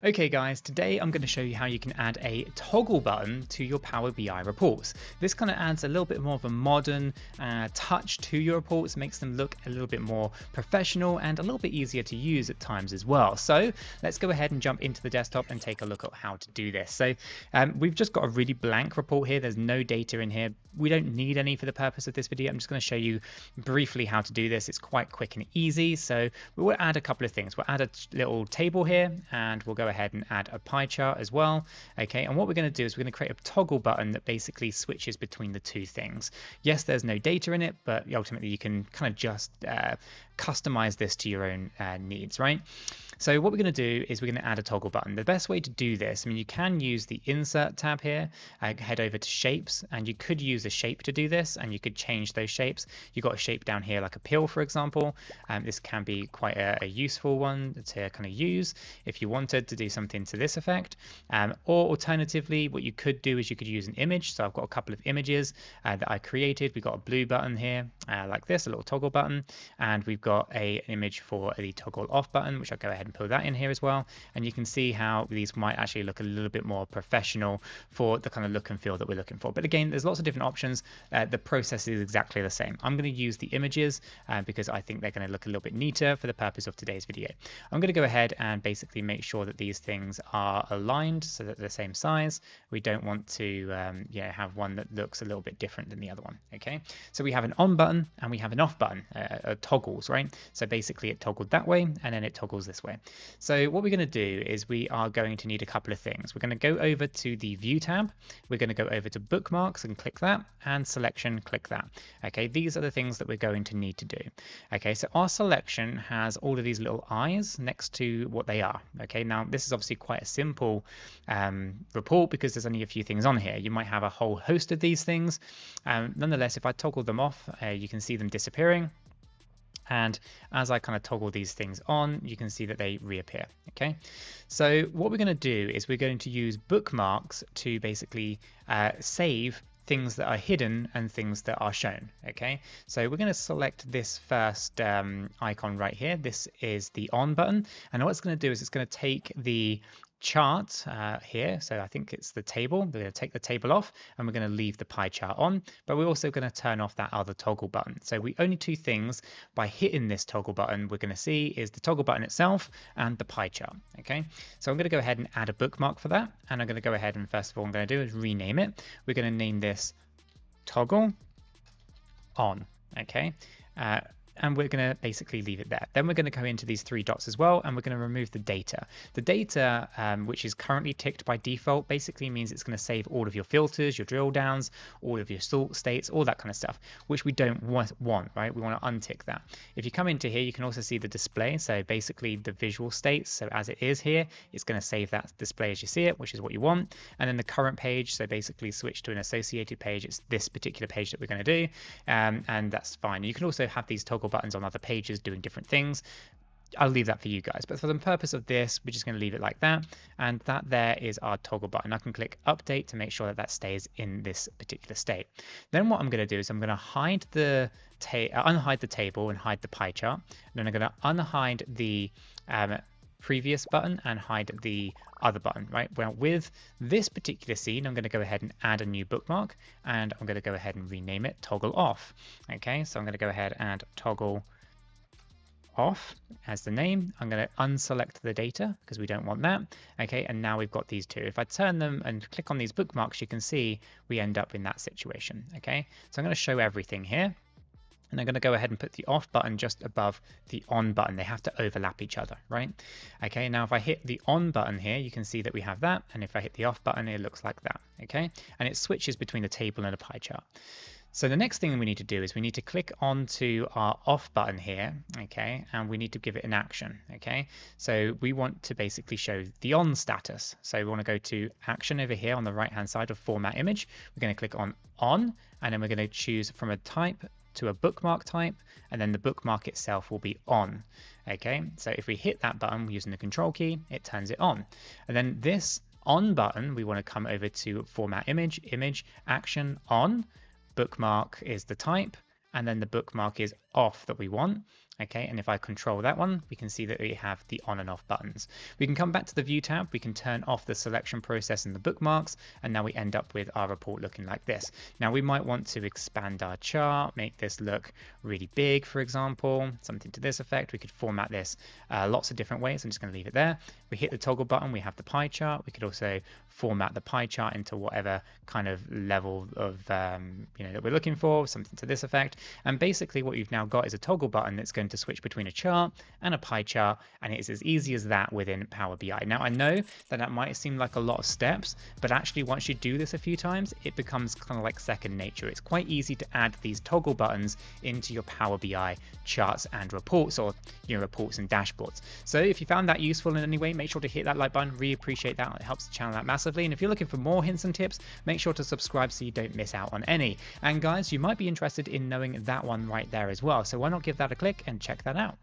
Okay guys, today I'm going to show you how you can add a toggle button to your Power BI reports. This kind of adds a little bit more of a modern touch to your reports, makes them look a little bit more professional and a little bit easier to use at times as well. So let's go ahead and jump into the desktop and take a look at how to do this. So we've just got a really blank report here. There's no data in here. We don't need any for the purpose of this video. I'm just going to show you briefly how to do this. It's quite quick and easy. So we will add a couple of things. We'll add a little table here and we'll go ahead and add a pie chart as well. Okay, and what we're going to do is we're going to create a toggle button that basically switches between the two things. Yes, there's no data in it, but ultimately you can kind of just customize this to your own needs, right? So what we're going to do is we're going to add a toggle button. The best way to do this, I mean, you can use the insert tab here, head over to shapes, and you could use a shape to do this, and you could change those shapes. You've got a shape down here like a pill, for example. This can be quite a useful one to kind of use if you wanted to do something to this effect. Or alternatively, what you could do is you could use an image. So I've got a couple of images that I created. We've got a blue button here like this, a little toggle button, and we've got an image for the toggle off button, which I'll go ahead and put that in here as well. And you can see how these might actually look a little bit more professional for the kind of look and feel that we're looking for. But again, there's lots of different options. The process is exactly the same. I'm going to use the images because I think they're going to look a little bit neater for the purpose of today's video. I'm going to go ahead and basically make sure that these things are aligned so that they're the same size. We don't want to have one that looks a little bit different than the other one. Okay, so we have an on button and we have an off button, toggles, right? So basically it toggled that way and then it toggles this way. So what we're going to do is we are going to need a couple of things. We're going to go over to the View tab. We're going to go over to Bookmarks and click that, and Selection, click that. Okay, these are the things that we're going to need to do. Okay, so our selection has all of these little eyes next to what they are. Okay, now this is obviously quite a simple report because there's only a few things on here. You might have a whole host of these things. Nonetheless, if I toggle them off, you can see them disappearing. And as I kind of toggle these things on, you can see that they reappear. Okay, so what we're going to do is we're going to use bookmarks to basically save things that are hidden and things that are shown. Okay, so we're going to select this first icon right here. This is the on button, and what it's going to do is it's going to take the chart here, so I think it's the table. We're going to take the table off and we're going to leave the pie chart on, but we're also going to turn off that other toggle button. So we only two things by hitting this toggle button we're going to see is the toggle button itself and the pie chart. Okay, so I'm going to go ahead and add a bookmark for that, and I'm going to go ahead and first of all what I'm going to do is rename it. We're going to name this toggle on. Okay, and we're going to basically leave it there. Then we're going to go into these three dots as well, and we're going to remove the data. The data, which is currently ticked by default, basically means it's going to save all of your filters, your drill downs, all of your sort states, all that kind of stuff, which we don't want, right? We want to untick that. If you come into here, you can also see the display. So basically the visual states. So as it is here, it's going to save that display as you see it, which is what you want. And then the current page, so basically switch to an associated page. It's this particular page that we're going to do, and that's fine. You can also have these toggle buttons on other pages doing different things. I'll leave that for you guys, but for the purpose of this, we're just going to leave it like that, and that there is our toggle button. I can click update to make sure that that stays in this particular state. Then what I'm going to do is I'm going to hide the unhide the table and hide the pie chart, and then I'm going to unhide the previous button and hide the other button, right? Well, with this particular scene, I'm going to go ahead and add a new bookmark, and I'm going to go ahead and rename it toggle off. Okay, so I'm going to go ahead and toggle off as the name. I'm going to unselect the data because we don't want that. Okay, and now we've got these two. If I turn them and click on these bookmarks, you can see we end up in that situation. Okay, so I'm going to show everything here. And I'm going to go ahead and put the off button just above the on button. They have to overlap each other, right? Okay, now if I hit the on button here, you can see that we have that. And if I hit the off button, it looks like that, okay? And it switches between the table and a pie chart. So the next thing we need to do is we need to click onto our off button here, okay? And we need to give it an action, okay? So we want to basically show the on status. So we want to go to action over here on the right-hand side of format image. We're going to click on, and then we're going to choose from a type to a bookmark type, and then the bookmark itself will be on. Okay, so if we hit that button using the control key, it turns it on. And then this on button, we want to come over to format image, image, action, on, bookmark is the type, and then the bookmark is off that we want. Okay, and if I control that one, we can see that we have the on and off buttons. We can come back to the view tab, we can turn off the selection process in the bookmarks, and now we end up with our report looking like this. Now we might want to expand our chart, make this look really big, for example, something to this effect. We could format this lots of different ways. I'm just going to leave it there. We hit the toggle button, we have the pie chart. We could also format the pie chart into whatever kind of level of that we're looking for, something to this effect. And basically what you've now got is a toggle button that's going to switch between a chart and a pie chart, and it's as easy as that within Power BI. Now I know that might seem like a lot of steps, but actually once you do this a few times, it becomes kind of like second nature. It's quite easy to add these toggle buttons into your Power BI charts and reports, or reports and dashboards. So if you found that useful in any way, make sure to hit that like button. Really appreciate that. It helps the channel out massively. And if you're looking for more hints and tips, make sure to subscribe so you don't miss out on any. And guys, you might be interested in knowing that one right there as well. So why not give that a click and check that out.